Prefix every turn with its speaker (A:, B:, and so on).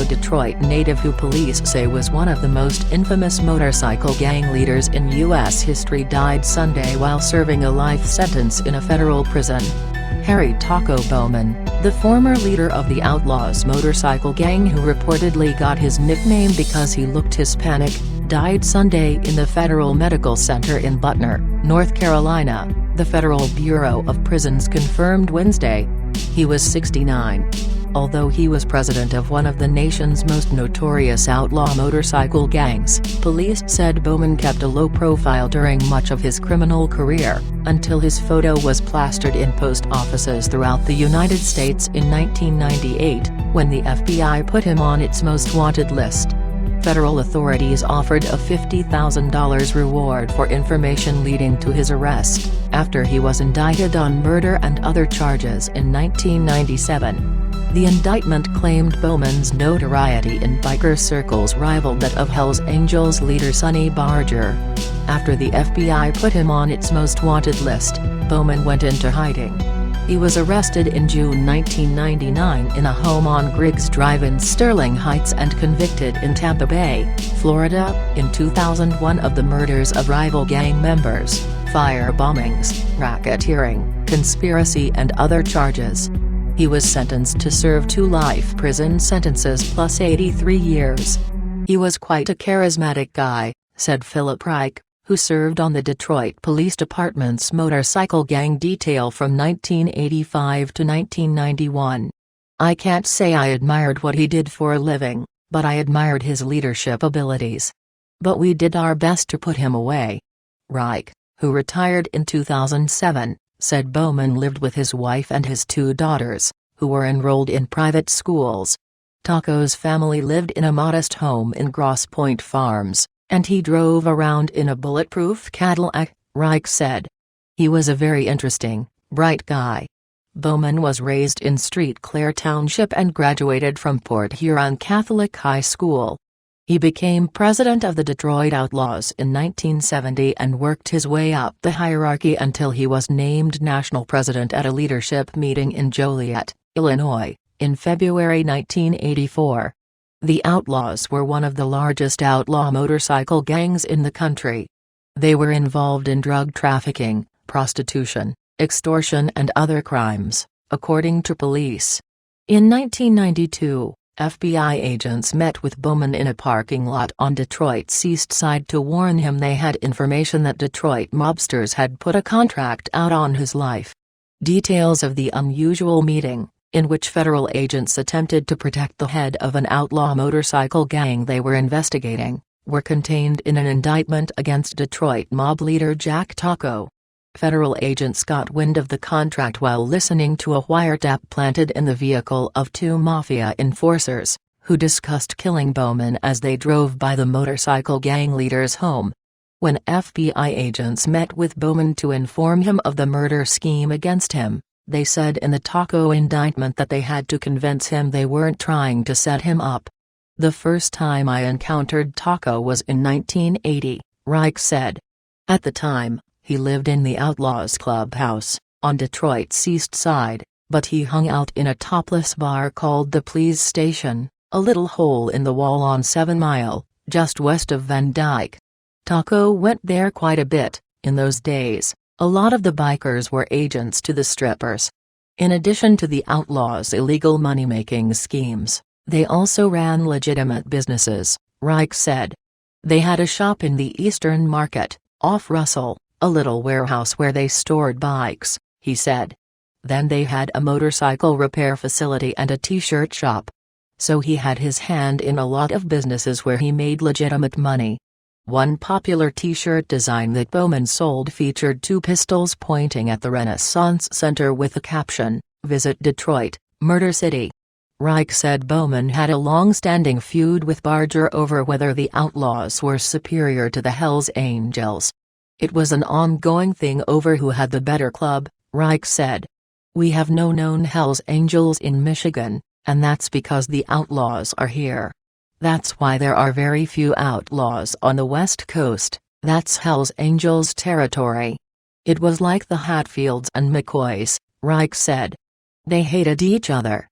A: Colorado Detroit native who police say was one of the most infamous motorcycle gang leaders in U.S. history died Sunday while serving a life sentence in a federal prison. Harry Taco Bowman, the former leader of the Outlaws motorcycle gang who reportedly got his nickname because he looked Hispanic, died Sunday in the Federal Medical Center in Butner, North Carolina, the Federal Bureau of Prisons confirmed Wednesday. He was 69. Although he was president of one of the nation's most notorious outlaw motorcycle gangs, police said Bowman kept a low profile during much of his criminal career, until his photo was plastered in post offices throughout the United States in 1998, when the FBI put him on its most wanted list. Federal authorities offered a $50,000 reward for information leading to his arrest, after he was indicted on murder and other charges in 1997. The indictment claimed Bowman's notoriety in biker circles rivaled that of Hells Angels leader Sonny Barger. After the FBI put him on its most wanted list, Bowman went into hiding. He was arrested in June 1999 in a home on Griggs Drive in Sterling Heights and convicted in Tampa Bay, Florida, in 2001 of the murders of rival gang members, fire bombings, racketeering, conspiracy and other charges. He was sentenced to serve 2 life prison sentences plus 83 years. He was quite a charismatic guy, said Philip Reich, who served on the Detroit Police Department's motorcycle gang detail from 1985 to 1991. I can't say I admired what he did for a living, but I admired his leadership abilities. But we did our best to put him away. Reich, who retired in 2007, said Bowman lived with his wife and his 2 daughters, who were enrolled in private schools. Taco's family lived in a modest home in Grosse Pointe Farms, and he drove around in a bulletproof Cadillac, Reich said. He was a very interesting, bright guy. Bowman was raised in Street Clair Township and graduated from Port Huron Catholic High School. He became president of the Detroit Outlaws in 1970 and worked his way up the hierarchy until he was named national president at a leadership meeting in Joliet, Illinois, in February 1984. The Outlaws were one of the largest outlaw motorcycle gangs in the country. They were involved in drug trafficking, prostitution, extortion and other crimes, according to police. In 1992, FBI agents met with Bowman in a parking lot on Detroit's East Side to warn him they had information that Detroit mobsters had put a contract out on his life. Details of the unusual meeting, in which federal agents attempted to protect the head of an outlaw motorcycle gang they were investigating, were contained in an indictment against Detroit mob leader Jack Taco. Federal agents got wind of the contract while listening to a wiretap planted in the vehicle of 2 mafia enforcers, who discussed killing Bowman as they drove by the motorcycle gang leader's home. When FBI agents met with Bowman to inform him of the murder scheme against him, they said in the Taco indictment that they had to convince him they weren't trying to set him up. The first time I encountered Taco was in 1980, Reich said. At the time, he lived in the Outlaws clubhouse, on Detroit's East Side, but he hung out in a topless bar called the Please Station, a little hole in the wall on 7 Mile, just west of Van Dyke. Taco went there quite a bit. In those days, a lot of the bikers were agents to the strippers. In addition to the Outlaws' illegal money-making schemes, they also ran legitimate businesses, Reich said. They had a shop in the Eastern Market, off Russell, a little warehouse where they stored bikes, he said. Then they had a motorcycle repair facility and a t-shirt shop. So he had his hand in a lot of businesses where he made legitimate money. One popular t-shirt design that Bowman sold featured 2 pistols pointing at the Renaissance Center with the caption, "Visit Detroit, Murder City." Reich said Bowman had a long-standing feud with Barger over whether the Outlaws were superior to the Hells Angels. It was an ongoing thing over who had the better club, Reich said. We have no known Hells Angels in Michigan, and that's because the Outlaws are here. That's why there are very few outlaws on the West Coast, that's Hells Angels territory. It was like the Hatfields and McCoys, Reich said. They hated each other,